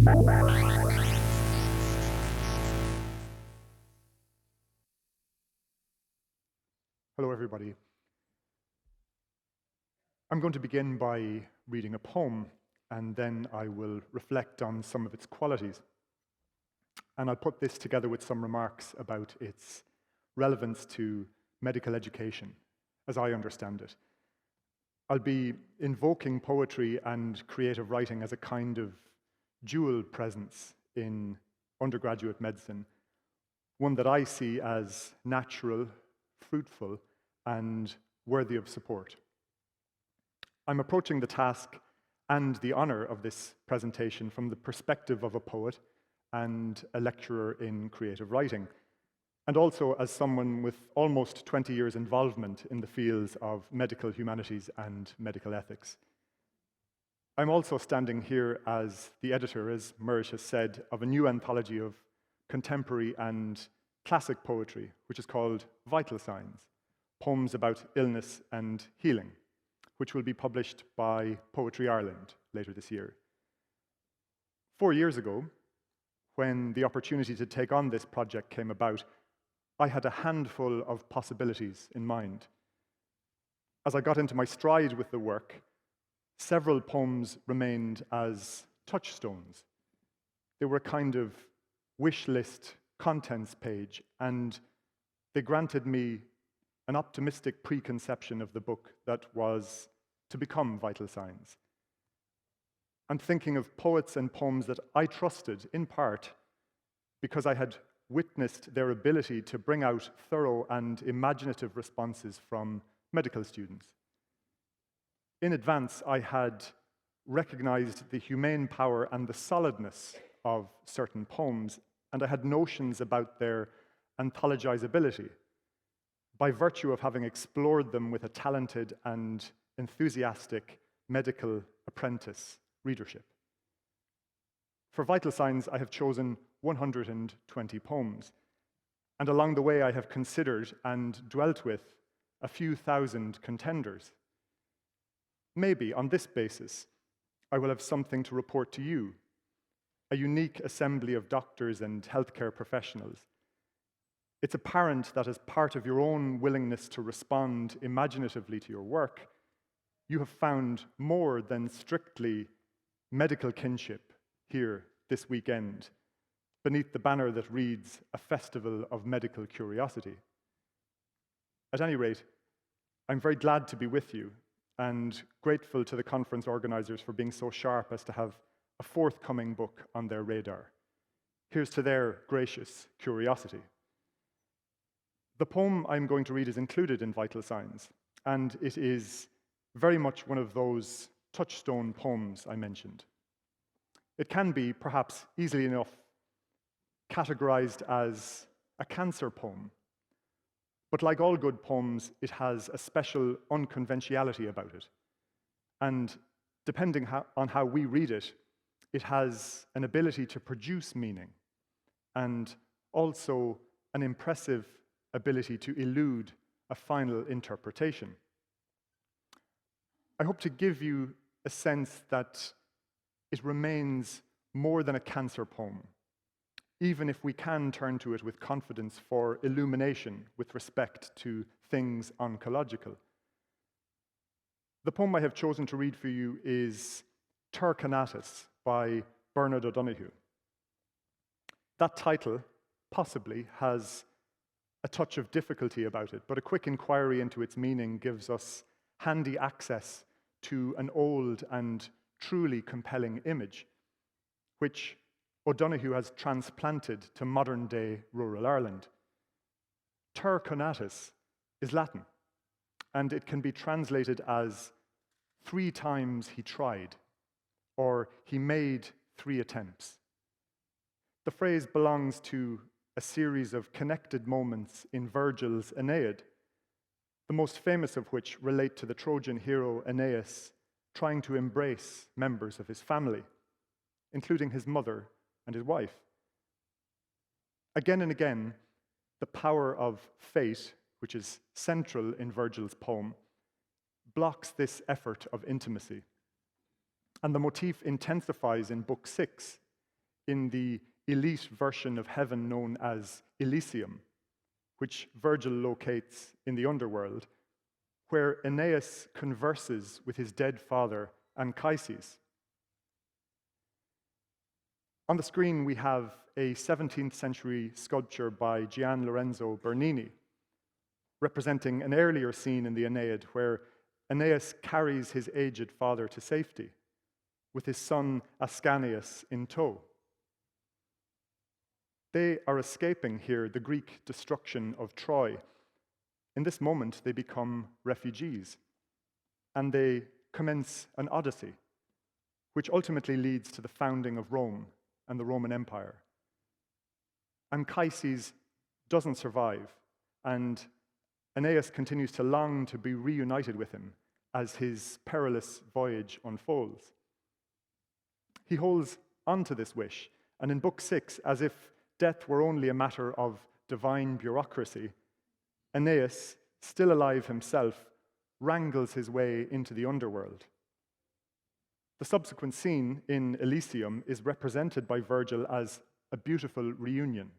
Hello, everybody. I'm going to begin by reading a poem, and then I will reflect on some of its qualities. And I'll put this together with some remarks about its relevance to medical education, as I understand it. I'll be invoking poetry and creative writing as a kind of dual presence in undergraduate medicine, one that I see as natural, fruitful, and worthy of support. I'm approaching the task and the honor of this presentation from the perspective of a poet and a lecturer in creative writing, and also as someone with almost 20 years' involvement in the fields of medical humanities and medical ethics. I'm also standing here as the editor, as Muiris has said, of a new anthology of contemporary and classic poetry, which is called Vital Signs, Poems about Illness and Healing, which will be published by Poetry Ireland later this year. 4 years ago, when the opportunity to take on this project came about, I had a handful of possibilities in mind. As I got into my stride with the work, several poems remained as touchstones. They were a kind of wish list contents page, and they granted me an optimistic preconception of the book that was to become Vital Signs. I'm thinking of poets and poems that I trusted, in part, because I had witnessed their ability to bring out thorough and imaginative responses from medical students. In advance, I had recognized the humane power and the solidness of certain poems, and I had notions about their anthologizability by virtue of having explored them with a talented and enthusiastic medical apprentice readership. For Vital Signs, I have chosen 120 poems, and along the way I have considered and dwelt with a few thousand contenders. Maybe on this basis, I will have something to report to you, a unique assembly of doctors and healthcare professionals. It's apparent that as part of your own willingness to respond imaginatively to your work, you have found more than strictly medical kinship here this weekend, beneath the banner that reads, "A Festival of Medical Curiosity." At any rate, I'm very glad to be with you and grateful to the conference organizers for being so sharp as to have a forthcoming book on their radar. Here's to their gracious curiosity. The poem I'm going to read is included in Vital Signs, and it is very much one of those touchstone poems I mentioned. It can be, perhaps easily enough, categorized as a cancer poem. But like all good poems, it has a special unconventionality about it. And depending on how we read it, it has an ability to produce meaning and also an impressive ability to elude a final interpretation. I hope to give you a sense that it remains more than a cancer poem, even if we can turn to it with confidence for illumination with respect to things oncological. The poem I have chosen to read for you is Turconatus by Bernard O'Donoghue. That title possibly has a touch of difficulty about it, but a quick inquiry into its meaning gives us handy access to an old and truly compelling image, which O'Donoghue has transplanted to modern-day rural Ireland. Turconatus is Latin, and it can be translated as 3 times he tried, or he made 3 attempts. The phrase belongs to a series of connected moments in Virgil's Aeneid, the most famous of which relate to the Trojan hero Aeneas trying to embrace members of his family, including his mother and his wife. Again and again, the power of fate, which is central in Virgil's poem, blocks this effort of intimacy. And the motif intensifies in Book 6, in the elite version of heaven known as Elysium, which Virgil locates in the underworld, where Aeneas converses with his dead father Anchises. On the screen we have a 17th century sculpture by Gian Lorenzo Bernini, representing an earlier scene in the Aeneid where Aeneas carries his aged father to safety, with his son Ascanius in tow. They are escaping here the Greek destruction of Troy. In this moment, they become refugees, and they commence an odyssey, which ultimately leads to the founding of Rome and the Roman Empire. Anchises doesn't survive, and Aeneas continues to long to be reunited with him as his perilous voyage unfolds. He holds on to this wish, and in Book 6, as if death were only a matter of divine bureaucracy, Aeneas, still alive himself, wrangles his way into the underworld. The subsequent scene in Elysium is represented by Virgil as a beautiful reunion.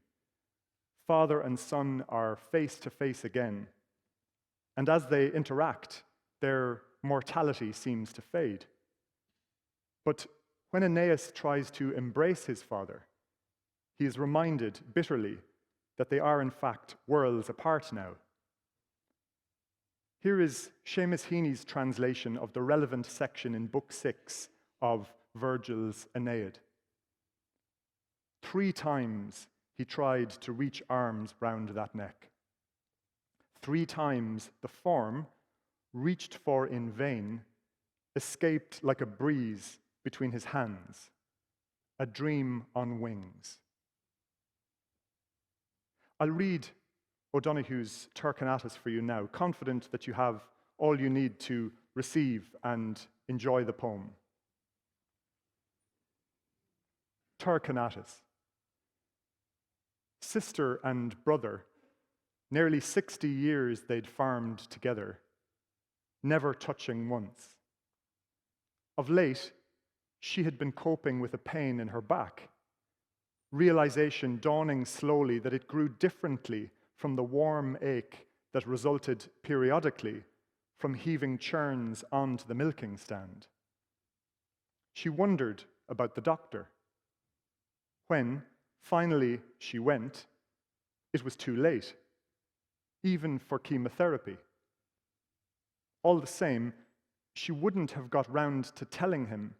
Father and son are face to face again, and as they interact, their mortality seems to fade. But when Aeneas tries to embrace his father, he is reminded bitterly that they are in fact worlds apart now. Here is Seamus Heaney's translation of the relevant section in Book 6 of Virgil's Aeneid. 3 times he tried to reach arms round that neck. 3 times the form, reached for in vain, escaped like a breeze between his hands, a dream on wings. I'll read O'Donoghue's Turconatus for you now, confident that you have all you need to receive and enjoy the poem. Turconatus. Sister and brother, nearly 60 years they'd farmed together, never touching once. Of late, she had been coping with a pain in her back, realization dawning slowly that it grew differently from the warm ache that resulted periodically from heaving churns onto the milking stand. She wondered about the doctor. When, finally, she went, it was too late, even for chemotherapy. All the same, she wouldn't have got round to telling him,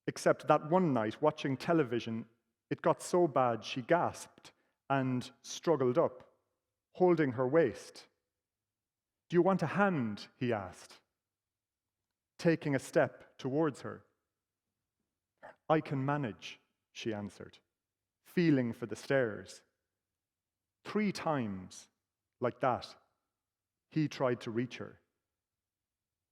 except that one night, watching television, it got so bad she gasped and struggled up, holding her waist. "Do you want a hand?" he asked, taking a step towards her. "I can manage," she answered, feeling for the stairs. 3 times, like that, he tried to reach her.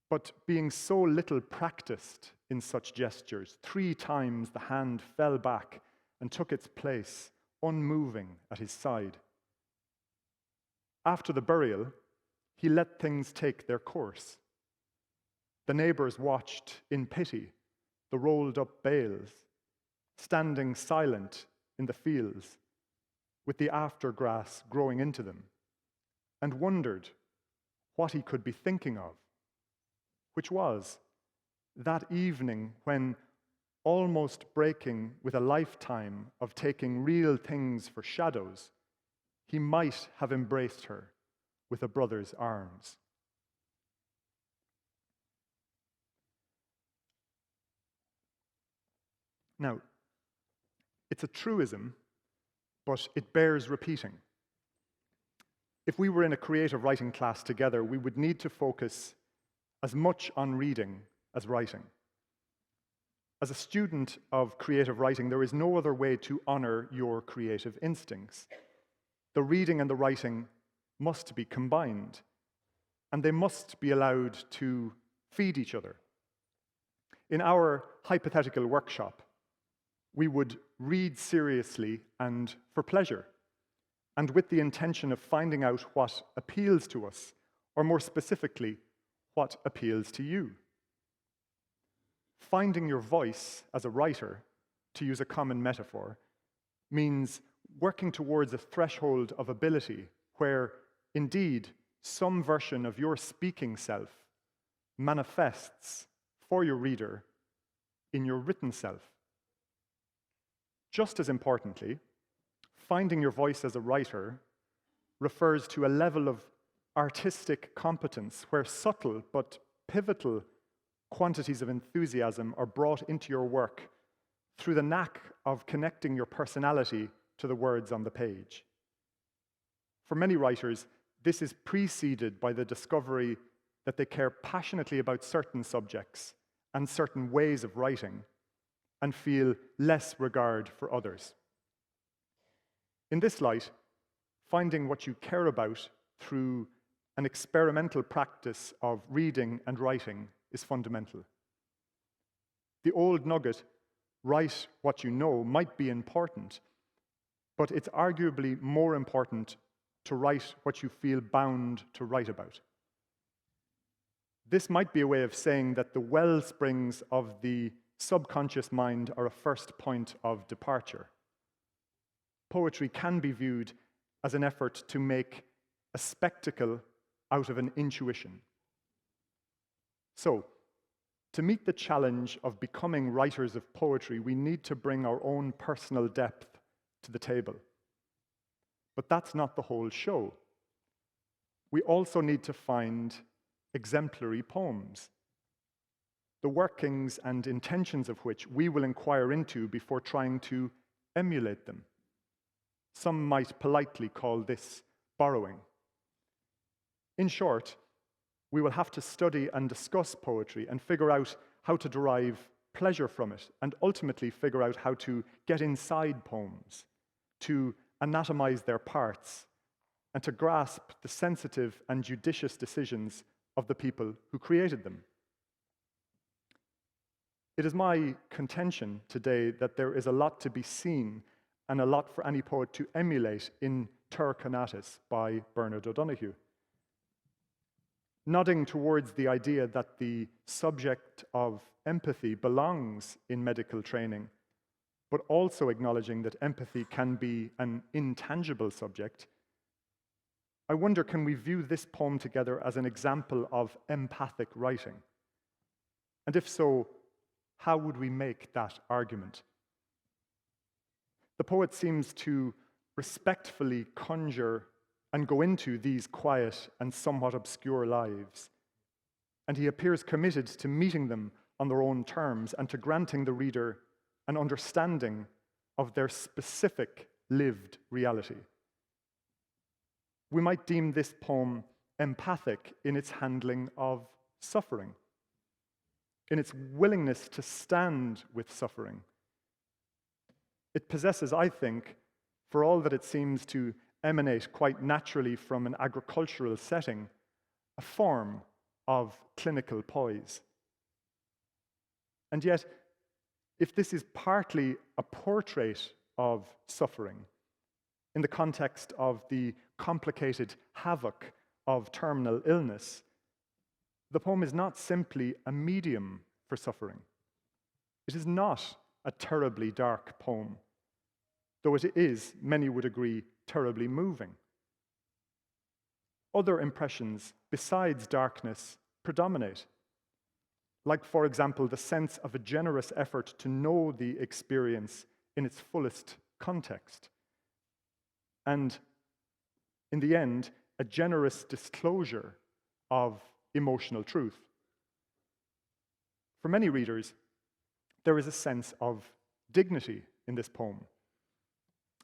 But being so little practiced in such gestures, 3 times the hand fell back and took its place, unmoving at his side. After the burial, he let things take their course. The neighbors watched in pity the rolled-up bales, standing silent in the fields, with the aftergrass growing into them, and wondered what he could be thinking of, which was that evening when, almost breaking with a lifetime of taking real things for shadows, he might have embraced her with a brother's arms. Now, it's a truism, but it bears repeating. If we were in a creative writing class together, we would need to focus as much on reading as writing. As a student of creative writing, there is no other way to honor your creative instincts. The reading and the writing must be combined, and they must be allowed to feed each other. In our hypothetical workshop, we would read seriously and for pleasure, and with the intention of finding out what appeals to us, or more specifically, what appeals to you. Finding your voice as a writer to use a common metaphor, means working towards a threshold of ability where, indeed, some version of your speaking self manifests for your reader in your written self. Just as importantly, finding your voice as a writer refers to a level of artistic competence where subtle but pivotal quantities of enthusiasm are brought into your work through the knack of connecting your personality to the words on the page. For many writers, this is preceded by the discovery that they care passionately about certain subjects and certain ways of writing and feel less regard for others. In this light, finding what you care about through an experimental practice of reading and writing is fundamental. The old nugget, write what you know, might be important, but it's arguably more important to write what you feel bound to write about. This might be a way of saying that the well springs of the subconscious mind are a first point of departure. Poetry can be viewed as an effort to make a spectacle out of an intuition. So, to meet the challenge of becoming writers of poetry, we need to bring our own personal depth to the table. But that's not the whole show. We also need to find exemplary poems, the workings and intentions of which we will inquire into before trying to emulate them. Some might politely call this borrowing. In short, we will have to study and discuss poetry and figure out how to derive pleasure from it, and ultimately figure out how to get inside poems, to anatomize their parts, and to grasp the sensitive and judicious decisions of the people who created them. It is my contention today that there is a lot to be seen and a lot for any poet to emulate in Turconatus by Bernard O'Donoghue. Nodding towards the idea that the subject of empathy belongs in medical training, but also acknowledging that empathy can be an intangible subject, I wonder, can we view this poem together as an example of empathic writing? And if so, how would we make that argument? The poet seems to respectfully conjure and go into these quiet and somewhat obscure lives, and he appears committed to meeting them on their own terms and to granting the reader an understanding of their specific lived reality. We might deem this poem empathic in its handling of suffering, in its willingness to stand with suffering. It possesses, I think, for all that it seems to emanate quite naturally from an agricultural setting, a form of clinical poise. And yet, if this is partly a portrait of suffering, in the context of the complicated havoc of terminal illness, the poem is not simply a medium for suffering. It is not a terribly dark poem, though it is, many would agree, terribly moving. Other impressions besides darkness predominate, like, for example, the sense of a generous effort to know the experience in its fullest context, and, in the end, a generous disclosure of emotional truth. For many readers, there is a sense of dignity in this poem.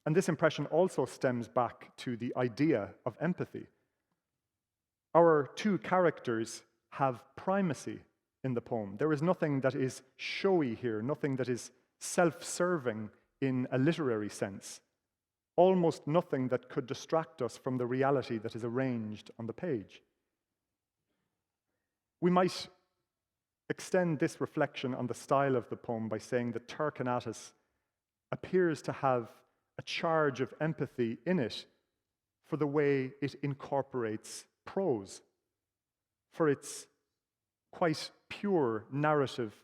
And this impression also stems back to the idea of empathy. Our two characters have primacy in the poem. There is nothing that is showy here, nothing that is self-serving in a literary sense, almost nothing that could distract us from the reality that is arranged on the page. We might extend this reflection on the style of the poem by saying that Turconatus appears to have a charge of empathy in it for the way it incorporates prose, for its quite pure narrative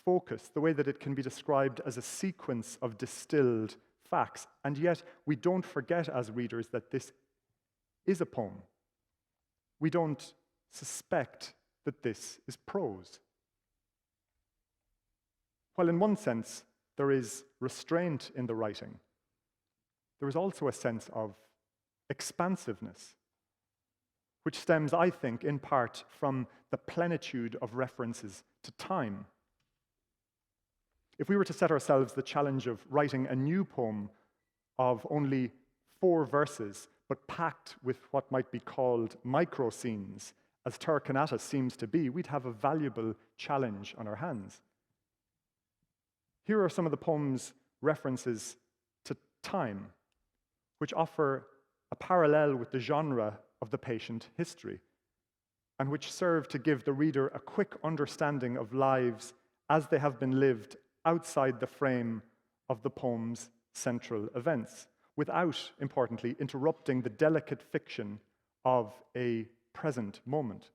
focus, the way that it can be described as a sequence of distilled facts. And yet, we don't forget as readers that this is a poem. We don't suspect that this is prose. While in one sense, there is restraint in the writing, there is also a sense of expansiveness, which stems, I think, in part from the plenitude of references to time. If we were to set ourselves the challenge of writing a new poem of only 4 verses, but packed with what might be called micro-scenes, as Turkanatus seems to be, we'd have a valuable challenge on our hands. Here are some of the poem's references to time, which offer a parallel with the genre of the patient history, and which serve to give the reader a quick understanding of lives as they have been lived outside the frame of the poem's central events, without, importantly, interrupting the delicate fiction of a present moment.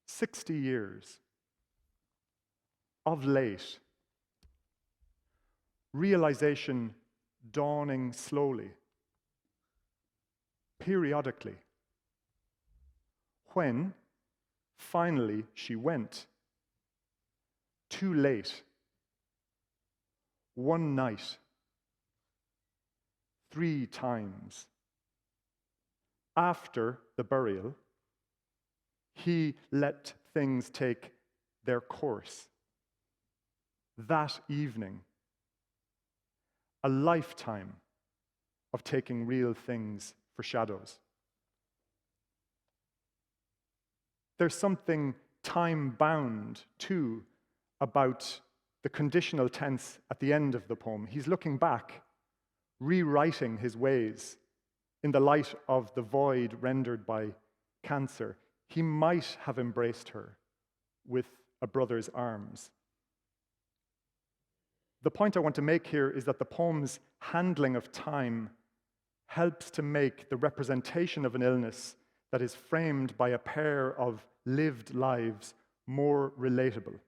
60 years. Of late. Realization dawning slowly. Periodically. When, finally, she went. Too late. One night. 3 times. After the burial, he let things take their course. That evening, a lifetime of taking real things for shadows. There's something time-bound, too, about the conditional tense at the end of the poem. He's looking back, rewriting his ways in the light of the void rendered by cancer. He might have embraced her with a brother's arms. The point I want to make here is that the poem's handling of time helps to make the representation of an illness that is framed by a pair of lived lives more relatable.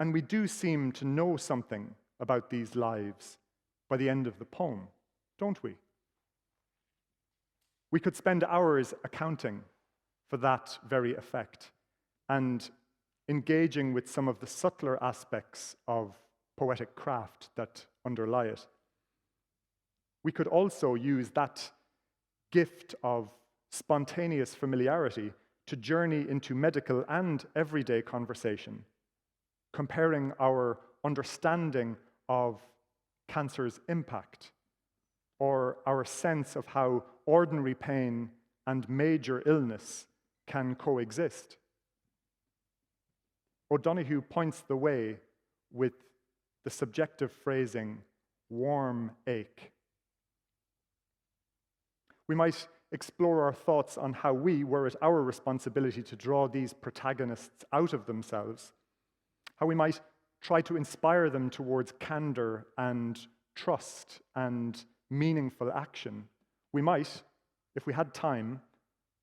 And we do seem to know something about these lives by the end of the poem, don't we? We could spend hours accounting for that very effect and engaging with some of the subtler aspects of poetic craft that underlie it. We could also use that gift of spontaneous familiarity to journey into medical and everyday conversation, comparing our understanding of cancer's impact or our sense of how ordinary pain and major illness can coexist. O'Donoghue points the way with the subjective phrasing, warm ache. We might explore our thoughts on how we, were it our responsibility to draw these protagonists out of themselves, how we might try to inspire them towards candor and trust and meaningful action. We might, if we had time,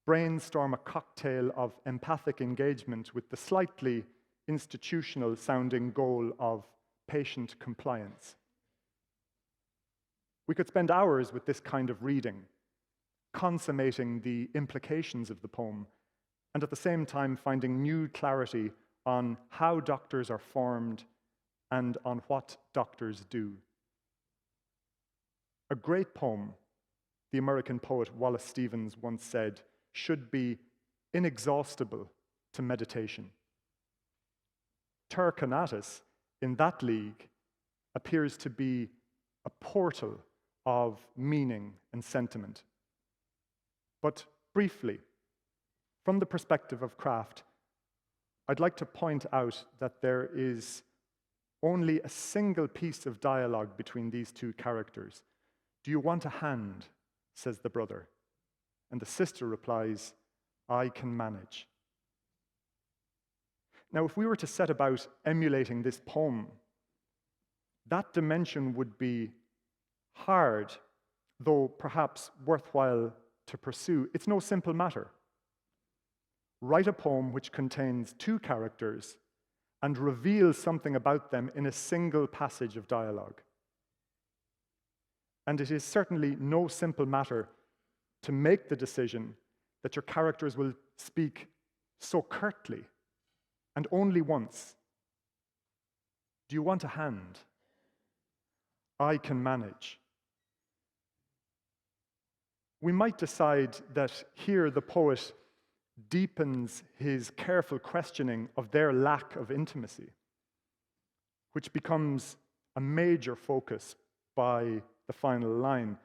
brainstorm a cocktail of empathic engagement with the slightly institutional-sounding goal of patient compliance. We could spend hours with this kind of reading, consummating the implications of the poem, and at the same time finding new clarity on how doctors are formed and on what doctors do. A great poem, the American poet Wallace Stevens once said, should be inexhaustible to meditation. Turkanatus, in that league, appears to be a portal of meaning and sentiment. But briefly, from the perspective of craft, I'd like to point out that there is only a single piece of dialogue between these 2 characters. "Do you want a hand?" says the brother. And the sister replies, "I can manage." Now, if we were to set about emulating this poem, that dimension would be hard, though perhaps worthwhile to pursue. It's no simple matter. Write a poem which contains 2 characters and reveal something about them in a single passage of dialogue. And it is certainly no simple matter to make the decision that your characters will speak so curtly and only once. Do you want a hand? I can manage. We might decide that here the poet deepens his careful questioning of their lack of intimacy, which becomes a major focus by the final line.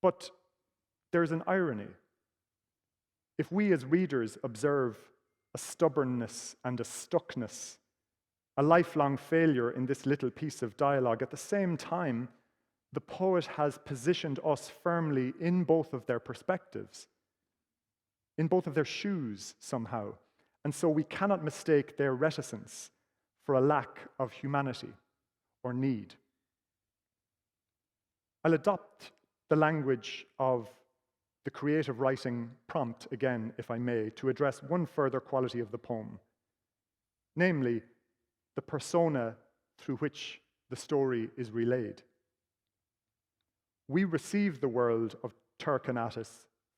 But there's an irony. If we as readers observe a stubbornness and a stuckness, a lifelong failure in this little piece of dialogue, at the same time, the poet has positioned us firmly in both of their perspectives, in both of their shoes somehow. And so we cannot mistake their reticence for a lack of humanity or need. I'll adopt the language of the creative writing prompt again, if I may, to address one further quality of the poem, namely the persona through which the story is relayed. We receive the world of Turkanatis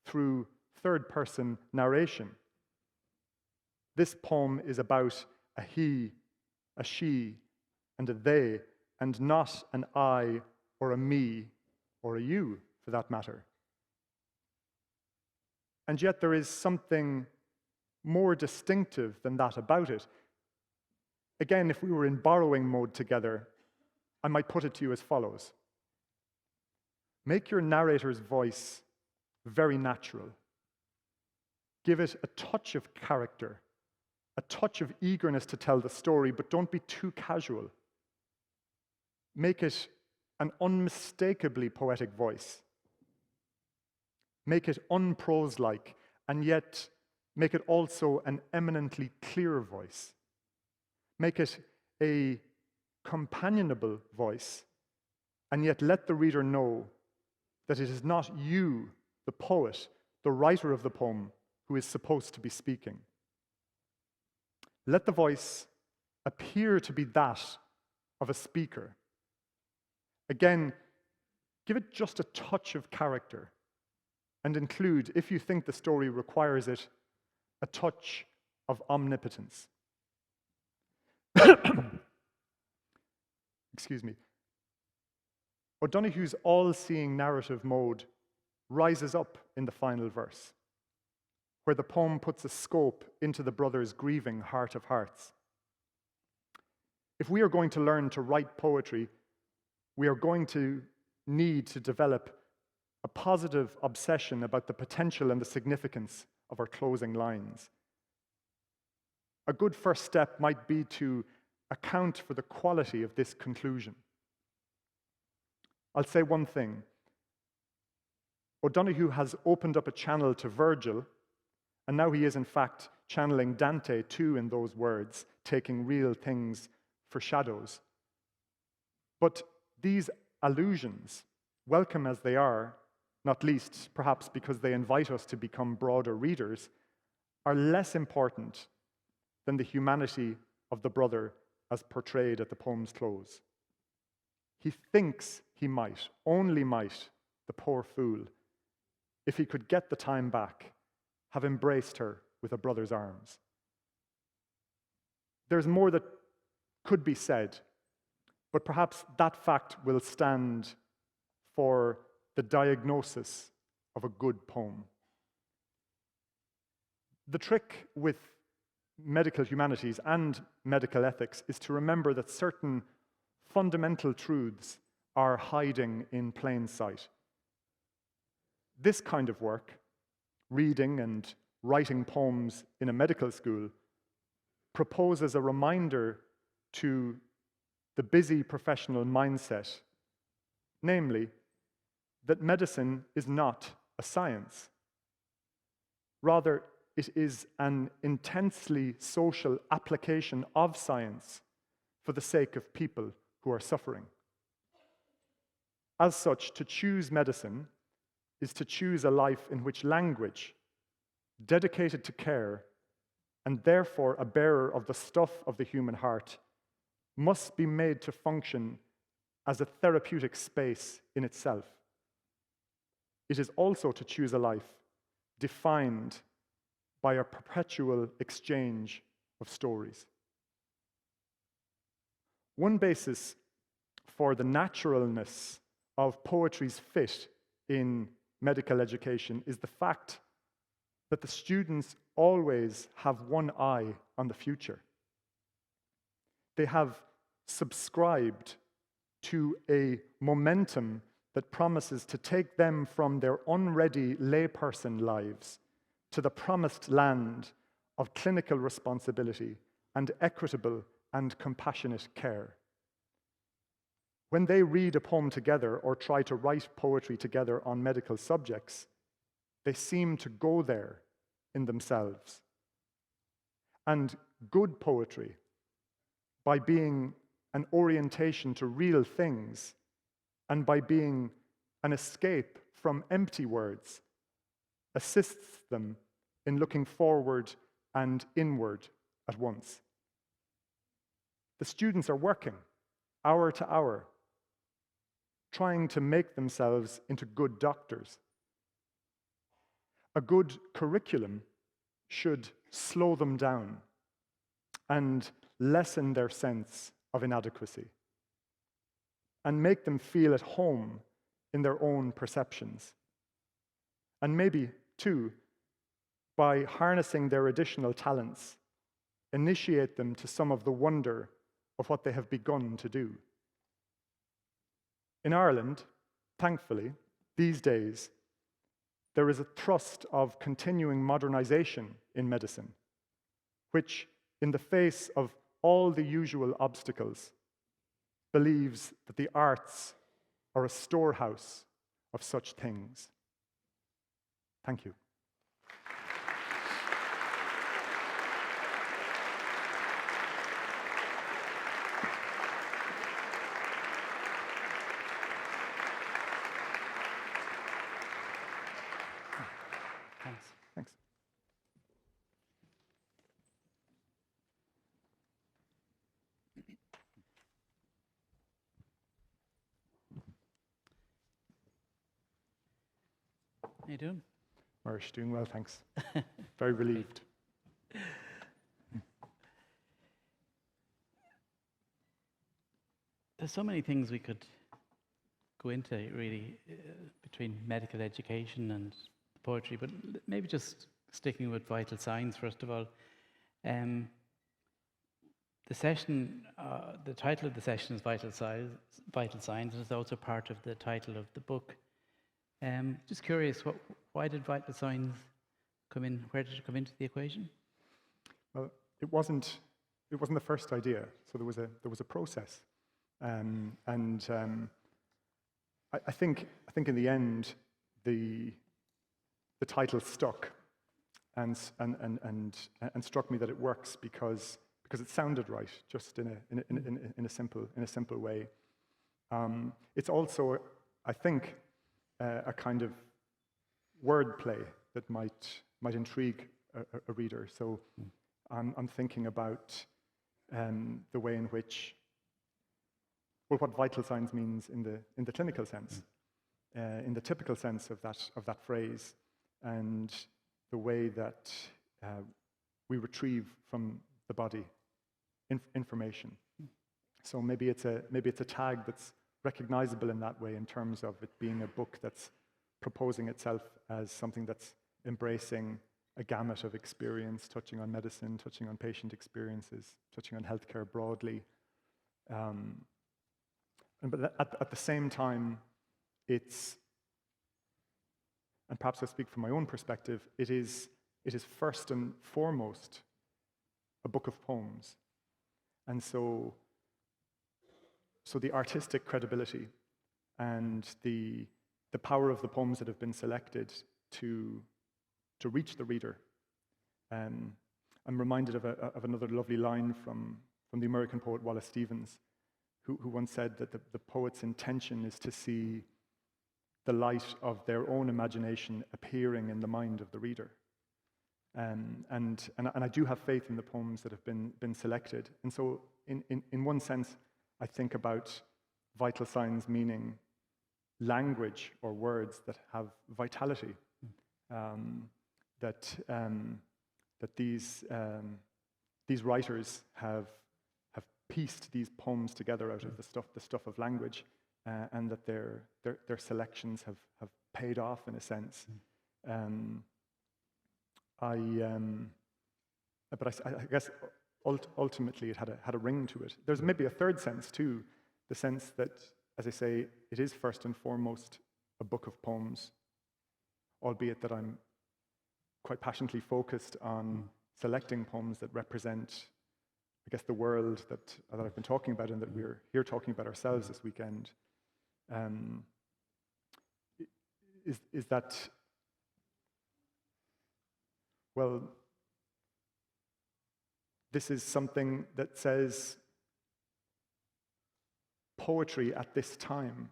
through third-person narration. This poem is about a he, a she, and a they, and not an I or a me or a you, for that matter. And yet there is something more distinctive than that about it. Again, if we were in borrowing mode together, I might put it to you as follows. Make your narrator's voice very natural. Give it a touch of character, a touch of eagerness to tell the story, but don't be too casual. Make it an unmistakably poetic voice. Make it unprose-like, and yet make it also an eminently clear voice. Make it a companionable voice, and yet let the reader know that it is not you, the poet, the writer of the poem, who is supposed to be speaking. Let the voice appear to be that of a speaker. Again, give it just a touch of character, and include, if you think the story requires it, a touch of omnipotence. Excuse me. O'Donoghue's all-seeing narrative mode rises up in the final verse, where the poem puts a scope into the brothers' grieving heart of hearts. If we are going to learn to write poetry, we are going to need to develop a positive obsession about the potential and the significance of our closing lines. A good first step might be to account for the quality of this conclusion. I'll say one thing. O'Donoghue has opened up a channel to Virgil, and now he is in fact channeling Dante too in those words, taking real things for shadows. But these allusions, welcome as they are, not least perhaps because they invite us to become broader readers, are less important than the humanity of the brother as portrayed at the poem's close. He thinks he might, only might, the poor fool, if he could get the time back, have embraced her with a brother's arms. There's more that could be said, but perhaps that fact will stand for the diagnosis of a good poem. The trick with medical humanities and medical ethics is to remember that certain fundamental truths are hiding in plain sight. This kind of work, reading and writing poems in a medical school, proposes a reminder to the busy professional mindset, namely, that medicine is not a science. Rather, it is an intensely social application of science for the sake of people who are suffering. As such, to choose medicine is to choose a life in which language, dedicated to care, and therefore a bearer of the stuff of the human heart, must be made to function as a therapeutic space in itself. It is also to choose a life defined by a perpetual exchange of stories. One basis for the naturalness of poetry's fit in medical education is the fact that the students always have one eye on the future. They have subscribed to a momentum that promises to take them from their unready layperson lives to the promised land of clinical responsibility and equitable and compassionate care. When they read a poem together or try to write poetry together on medical subjects, they seem to go there in themselves. And good poetry, by being an orientation to real things and by being an escape from empty words, assists them in looking forward and inward at once. The students are working hour to hour, trying to make themselves into good doctors. A good curriculum should slow them down and lessen their sense of inadequacy and make them feel at home in their own perceptions. And maybe, too, by harnessing their additional talents, initiate them to some of the wonder of what they have begun to do. In Ireland, thankfully, these days, there is a thrust of continuing modernization in medicine, which, in the face of all the usual obstacles, believes that the arts are a storehouse of such things. Thank you. Thanks. How you doing? Muiris, doing well, thanks. Very relieved. There's so many things we could go into, really, between medical education and poetry, but maybe just sticking with vital signs, first of all. The session, the title of the session is Vital Signs, and it's also part of the title of the book. Just curious, why did vital signs come in? Where did it come into the equation? Well, it wasn't the first idea. So there was a process, I think in the end the title stuck, and struck me that it works because it sounded right, just in a simple way. It's also, I think, a kind of wordplay that might intrigue a reader. So I'm thinking about the way in which, well, what vital signs means in the clinical sense, in the typical sense of that phrase, and the way that we retrieve from the body information. So maybe it's a tag that's recognizable in that way, in terms of it being a book that's proposing itself as something that's embracing a gamut of experience, touching on medicine, touching on patient experiences, touching on healthcare broadly. But at the same time, it's, and perhaps I speak from my own perspective, it is first and foremost a book of poems. And so the artistic credibility and the power of the poems that have been selected to reach the reader. I'm reminded of another lovely line from the American poet Wallace Stevens, who once said that the poet's intention is to see the light of their own imagination appearing in the mind of the reader. And I do have faith in the poems that have been selected. And so in one sense, I think about vital signs meaning language or words that have vitality, that these writers have pieced these poems together out of the stuff of language, and that their selections have paid off in a sense. But I guess ultimately it had a ring to it. There's maybe a third sense too, the sense that, as I say, it is first and foremost a book of poems, albeit that I'm quite passionately focused on selecting poems that represent, I guess, the world that I've been talking about and that we're here talking about ourselves this weekend. Is that, well, this is something that says poetry at this time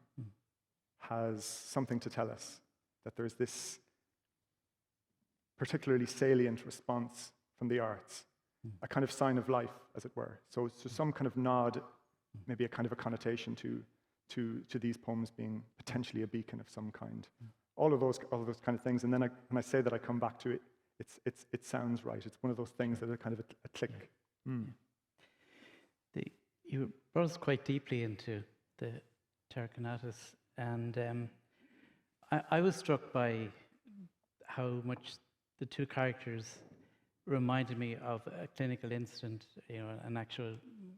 has something to tell us, that there's this particularly salient response from the arts, a kind of sign of life, as it were. So some kind of nod, maybe a kind of a connotation to these poems being potentially a beacon of some kind. All of those kind of things. And then when I say that I come back to it, it sounds right. It's one of those things that are kind of a click. You brought us quite deeply into the Terconatus, and I was struck by how much the two characters reminded me of a clinical incident, an actual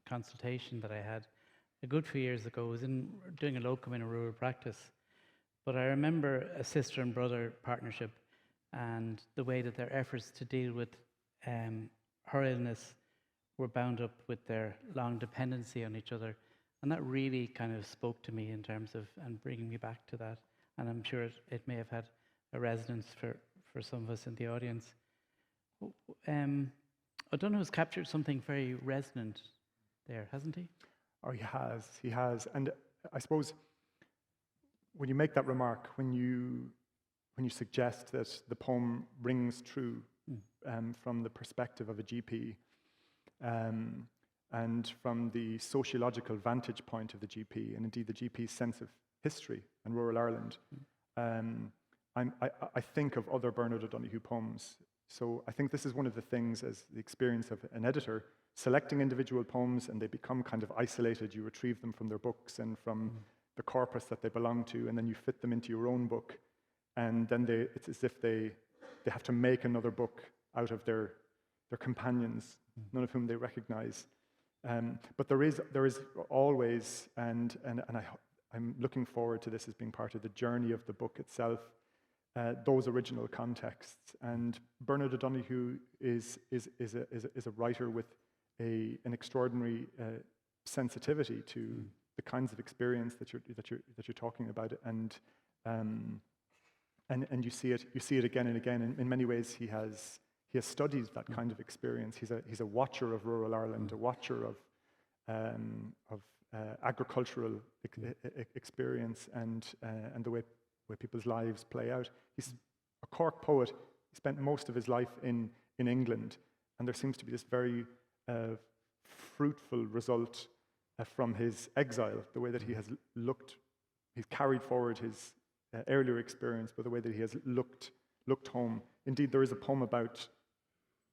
consultation that I had a good few years ago. I was doing a locum in a rural practice, but I remember a sister and brother partnership and the way that their efforts to deal with her illness were bound up with their long dependency on each other. And that really kind of spoke to me in terms of, and bringing me back to that. And I'm sure it may have had a resonance for some of us in the audience. O'Donoghu's captured something very resonant there, hasn't he? Oh, he has. And I suppose when you make that remark, when you suggest that the poem rings true from the perspective of a GP, and from the sociological vantage point of the GP, and indeed the GP's sense of history in rural Ireland, I think of other Bernard O'Donoghue poems. So I think this is one of the things, as the experience of an editor, selecting individual poems, and they become kind of isolated. You retrieve them from their books and from the corpus that they belong to, and then you fit them into your own book. And then it's as if they have to make another book out of their companions, none of whom they recognize. But there is always, and I'm looking forward to this as being part of the journey of the book itself, those original contexts. And Bernard O'Donoghue is a writer with an extraordinary sensitivity to the kinds of experience that you're talking about, and you see it again and again. In many ways, he has studied that kind of experience. He's a watcher of rural Ireland, a watcher of agricultural experience and the way people's lives play out. He's a Cork poet. He spent most of his life in England, and there seems to be this very fruitful result from his exile, the way that he's carried forward his earlier experience, but the way that he has looked home. Indeed, there is a poem about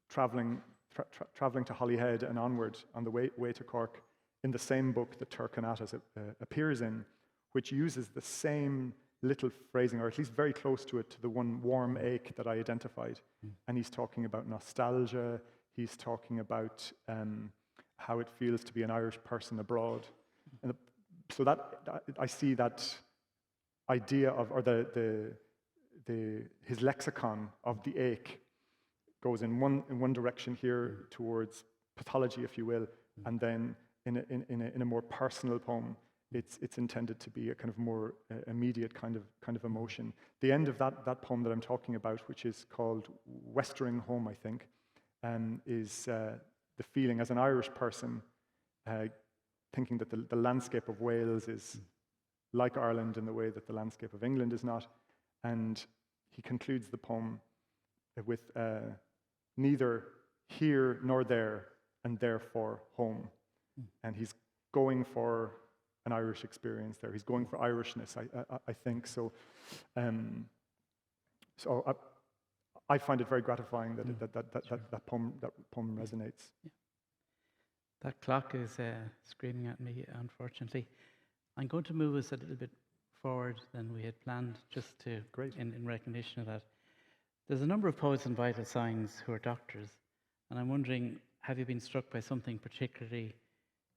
traveling to Holyhead and onward on the way to Cork in the same book that Terconatus appears in, which uses the same little phrasing, or at least very close to it, to the one warm ache that I identified. And he's talking about nostalgia. He's talking about how it feels to be an Irish person abroad. And so that I see that idea of, or his lexicon of the ache goes in one direction here towards pathology, if you will, and then in a more personal poem, it's intended to be a kind of more immediate kind of emotion. The end of that poem that I'm talking about, which is called Westering Home, I think, is the feeling as an Irish person, thinking that the landscape of Wales is like Ireland in the way that the landscape of England is not. And he concludes the poem with neither here nor there, and therefore home. And he's going for an Irish experience there. He's going for Irishness, I think. So, I find it very gratifying that poem resonates. Yeah. That clock is screaming at me, unfortunately. I'm going to move us a little bit forward than we had planned, just to in recognition of that. There's a number of poets in Vital Signs who are doctors, and I'm wondering, have you been struck by something particularly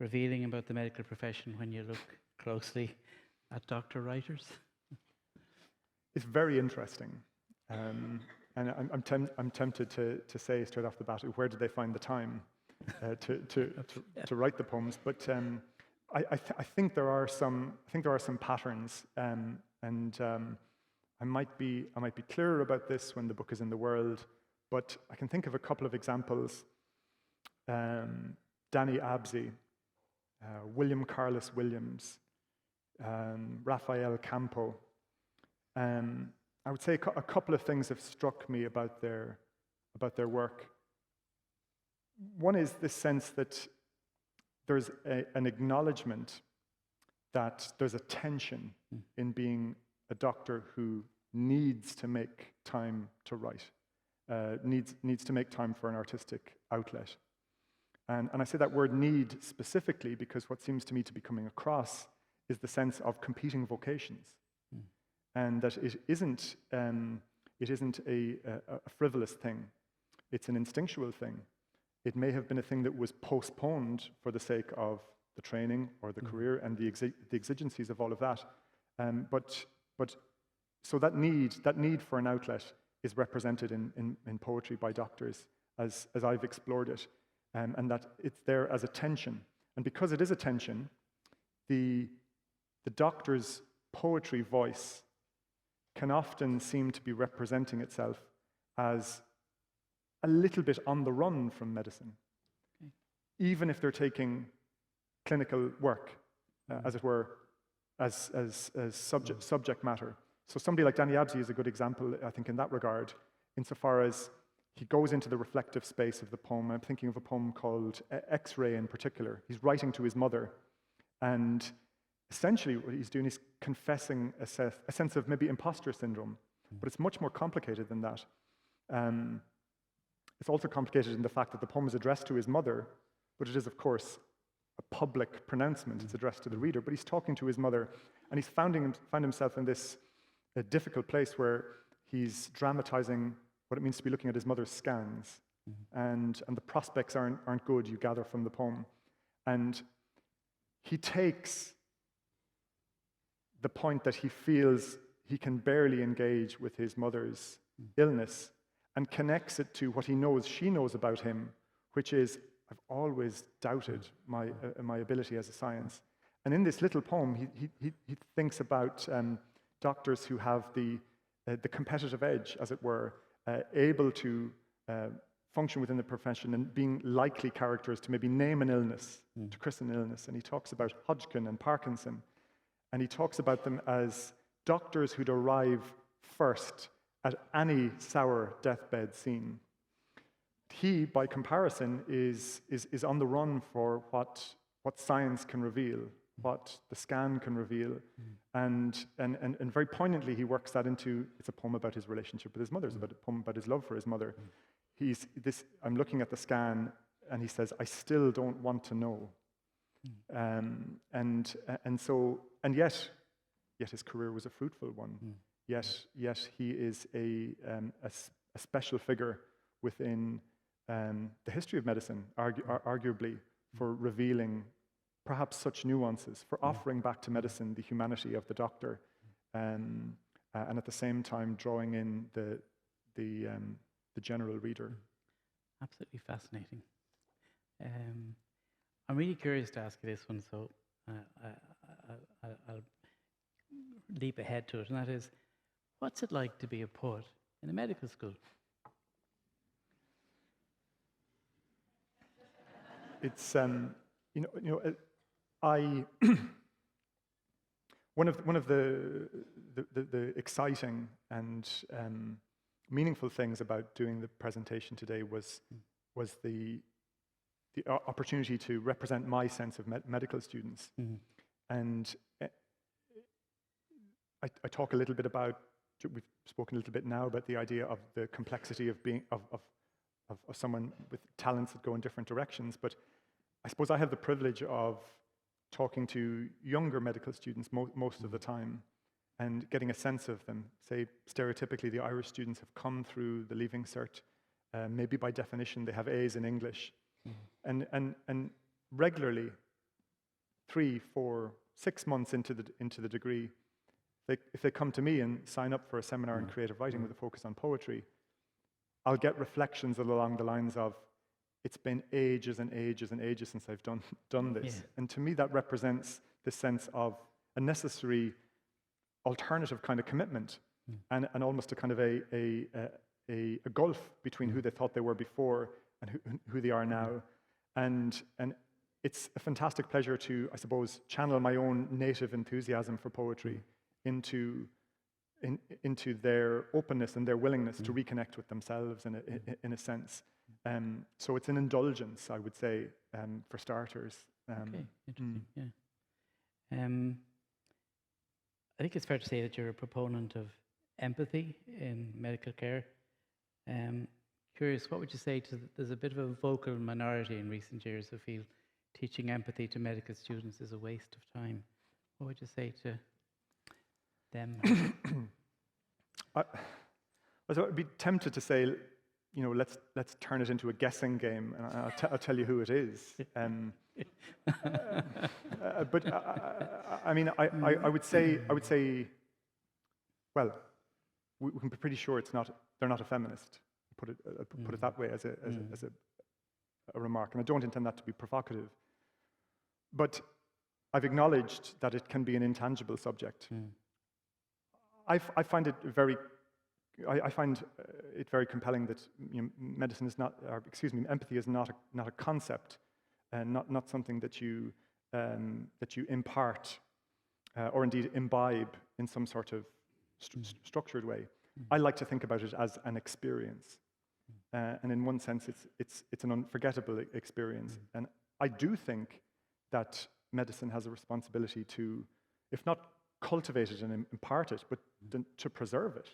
revealing about the medical profession when you look closely at doctor writers? It's very interesting. And I'm tempted to say straight off the bat, where did they find the time to write the poems? But I think there are some patterns, and I might be clearer about this when the book is in the world. But I can think of a couple of examples. Danny Absey, William Carlos Williams, Rafael Campo. I would say a couple of things have struck me about their work. One is this sense that there's an acknowledgement that there's a tension in being a doctor who needs to make time to write, needs to make time for an artistic outlet. And I say that word need specifically because what seems to me to be coming across is the sense of competing vocations. And that it isn't a frivolous thing. It's an instinctual thing. It may have been a thing that was postponed for the sake of the training or the career and the exigencies of all of that. But so that need for an outlet is represented in poetry by doctors as I've explored it, and that it's there as a tension. And because it is a tension, the doctor's poetry voice can often seem to be representing itself as a little bit on the run from medicine, even if they're taking clinical work, as it were, as subject matter. So somebody like Danny Absey is a good example, I think, in that regard, insofar as he goes into the reflective space of the poem. I'm thinking of a poem called X-Ray in particular. He's writing to his mother, and essentially what he's doing is confessing a sense of maybe imposter syndrome, but it's much more complicated than that. It's also complicated in the fact that the poem is addressed to his mother, but it is, of course, a public pronouncement. It's addressed to the reader, but he's talking to his mother, and he's found himself in this difficult place where he's dramatizing what it means to be looking at his mother's scans, and the prospects aren't good, you gather from the poem. And he takes the point that he feels he can barely engage with his mother's illness and connects it to what he knows she knows about him, which is, I've always doubted my ability as a science. And in this little poem, he thinks about doctors who have the competitive edge, as it were, able to function within the profession and being likely characters to maybe name an illness, to christen an illness. And he talks about Hodgkin and Parkinson. And he talks about them as doctors who'd arrive first at any sour deathbed scene. He, by comparison, is on the run for what science can reveal, what the scan can reveal. And very poignantly, he works that into, it's a poem about his relationship with his mother, it's a poem about his love for his mother. I'm looking at the scan, and he says, I still don't want to know. And yet his career was a fruitful one. Yet he is a special figure within the history of medicine, arguably, for revealing perhaps such nuances, for offering back to medicine the humanity of the doctor, and at the same time drawing in the general reader. Absolutely fascinating. I'm really curious to ask you this one, so I'll leap ahead to it, and that is, what's it like to be a poet in a medical school? It's I one of the exciting and meaningful things about doing the presentation today was the opportunity to represent my sense of medical students. And I talk a little bit about, we've spoken a little bit now about the idea of the complexity of being of someone with talents that go in different directions, but I suppose I have the privilege of talking to younger medical students most of the time and getting a sense of them. Say, stereotypically, the Irish students have come through the Leaving Cert. Maybe by definition, they have A's in English. And regularly, 3, 4, 6 months into the degree, if they come to me and sign up for a seminar in creative writing with a focus on poetry, I'll get reflections along the lines of, it's been ages and ages and ages since I've done this. Yeah. And to me, that represents the sense of a necessary alternative kind of commitment and almost a kind of a gulf between who they thought they were before and who they are now. And it's a fantastic pleasure to, I suppose, channel my own native enthusiasm for poetry into their openness and their willingness to reconnect with themselves in a sense. So it's an indulgence, I would say, for starters. Okay, interesting, yeah. I think it's fair to say that you're a proponent of empathy in medical care. Curious, what would you say to, there's a bit of a vocal minority in recent years who feel teaching empathy to medical students is a waste of time. What would you say to them? I would be tempted to say, let's turn it into a guessing game, and I'll tell you who it is. But I mean, I would say, well, we can be pretty sure they're not a feminist. Put it that way as a remark, and I don't intend that to be provocative. But I've acknowledged that it can be an intangible subject. I find it very compelling that medicine is not, or excuse me, empathy is not a concept, and not something that you impart or indeed imbibe in some sort of structured way. I like to think about it as an experience, and in one sense, it's an unforgettable experience. And I do think that medicine has a responsibility to, if not cultivate it and impart it, but to preserve it.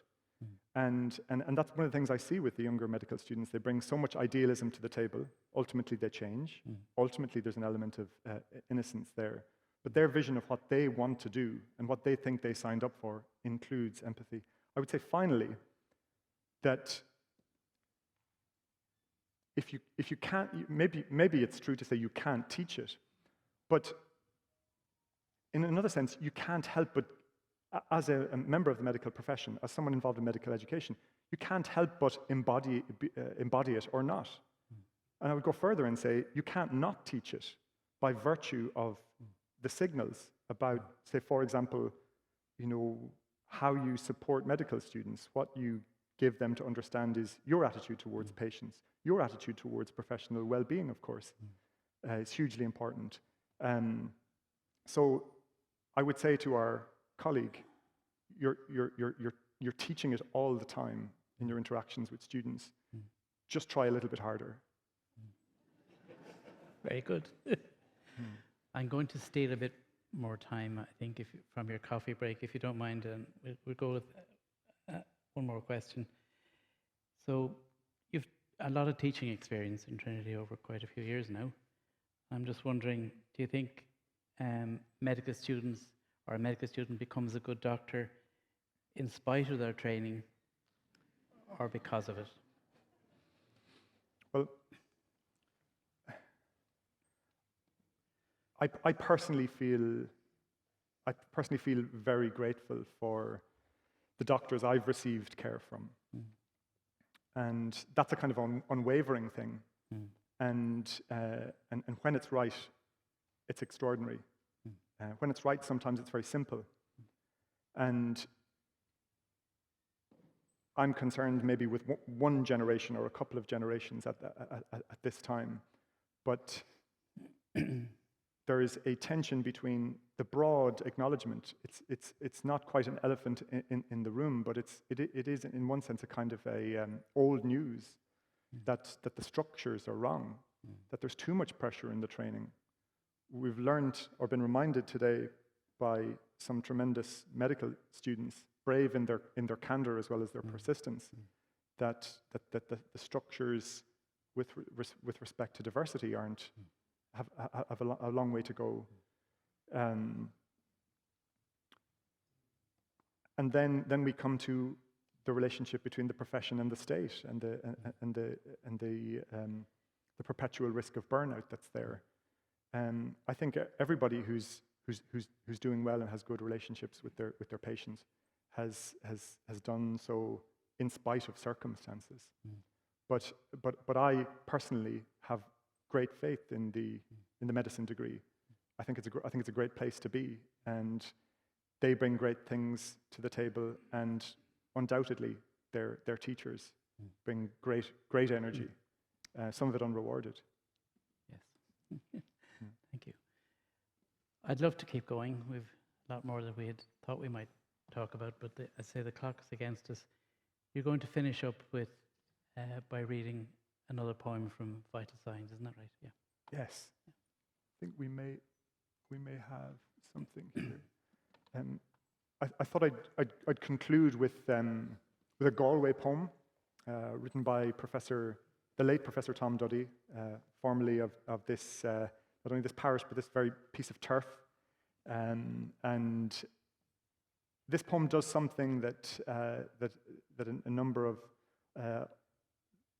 And that's one of the things I see with the younger medical students. They bring so much idealism to the table. Ultimately, they change. Ultimately, there's an element of innocence there. But their vision of what they want to do and what they think they signed up for includes empathy. I would say, finally, that if you can't, maybe it's true to say you can't teach it, but in another sense, you can't help but, as a member of the medical profession, as someone involved in medical education, you can't help but embody it or not. And I would go further and say you can't not teach it by virtue of the signals about, say, for example, how you support medical students. What you give them to understand is your attitude towards patients, your attitude towards professional well-being, of course. It's hugely important. So I would say to our colleague, you're teaching it all the time in your interactions with students. Just try a little bit harder. Very good. I'm going to steal a bit more time, I think, from your coffee break, if you don't mind, and we'll go with one more question. So you've a lot of teaching experience in Trinity over quite a few years now. I'm just wondering, do you think medical students, or a medical student becomes a good doctor in spite of their training or because of it? Well, I personally feel very grateful for the doctors I've received care from. And that's a kind of unwavering thing. And when it's right, it's extraordinary. When it's right, sometimes it's very simple. And I'm concerned maybe with one generation or a couple of generations at this time. But there is a tension between the broad acknowledgement. It's not quite an elephant in the room, but it is in one sense a kind of a old news that the structures are wrong, that there's too much pressure in the training. We've learned or been reminded today by some tremendous medical students, brave in their candor as well as their persistence, that the structures with respect to diversity have a long way to go. And then we come to the relationship between the profession and the state, and the perpetual risk of burnout that's there. I think everybody who's doing well and has good relationships with their patients has done so in spite of circumstances. But I personally have great faith in the medicine degree. I think it's a great place to be, and they bring great things to the table, and undoubtedly their teachers bring great energy, some of it unrewarded. Yes. Thank you. I'd love to keep going. We've a lot more than we had thought we might talk about, but I say the clock is against us. You're going to finish up with by reading another poem from Vital Signs, isn't that right? Yeah. Yes. I think we may have something here. I thought I'd conclude with a Galway poem written by the late Professor Tom Duddy, formerly of this not only this parish but this very piece of turf. And this poem does something that a number of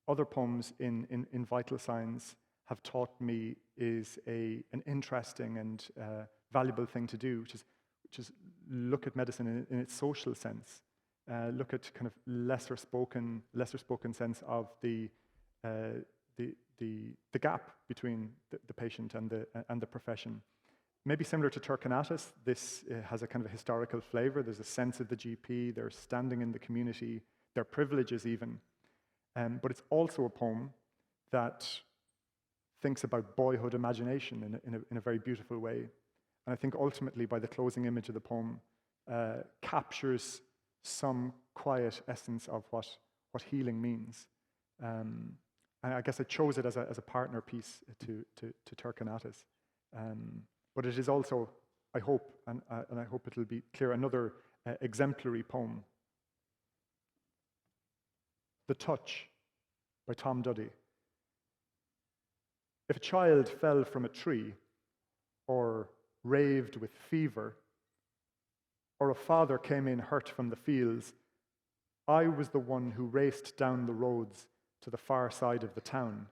other poems in Vital Signs have taught me is an interesting and valuable thing to do, which is look at medicine in its social sense, look at kind of lesser spoken sense of the gap between the patient and the profession. Maybe similar to Turkanatis, this has a kind of a historical flavor. There's a sense of the GP, their standing in the community, their privileges even. But it's also a poem that thinks about boyhood imagination in a very beautiful way. And I think ultimately, by the closing image of the poem, captures some quiet essence of what healing means. And I guess I chose it as a partner piece to Turkanatis. But it is also, I hope, and I hope it'll be clear, another exemplary poem. The Touch by Tom Duddy. If a child fell from a tree, or raved with fever, or a father came in hurt from the fields, I was the one who raced down the roads to the far side of the town,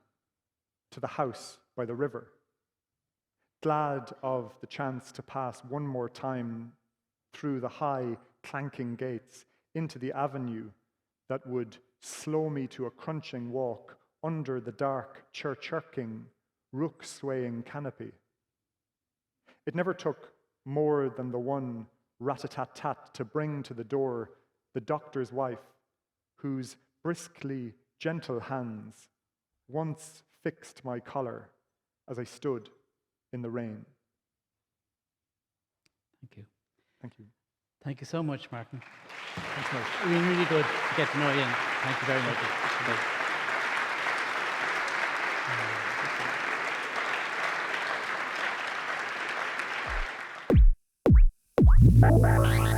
to the house by the river, glad of the chance to pass one more time through the high, clanking gates into the avenue that would slow me to a crunching walk under the dark, chirchirking, rook-swaying canopy. It never took more than the one rat-a-tat-tat to bring to the door the doctor's wife, whose briskly gentle hands once fixed my collar as I stood in the rain. Thank you. Thank you. Thank you so much, Martin. Thanks so much. It's been really good to get to know you, and thank you very much. Bye.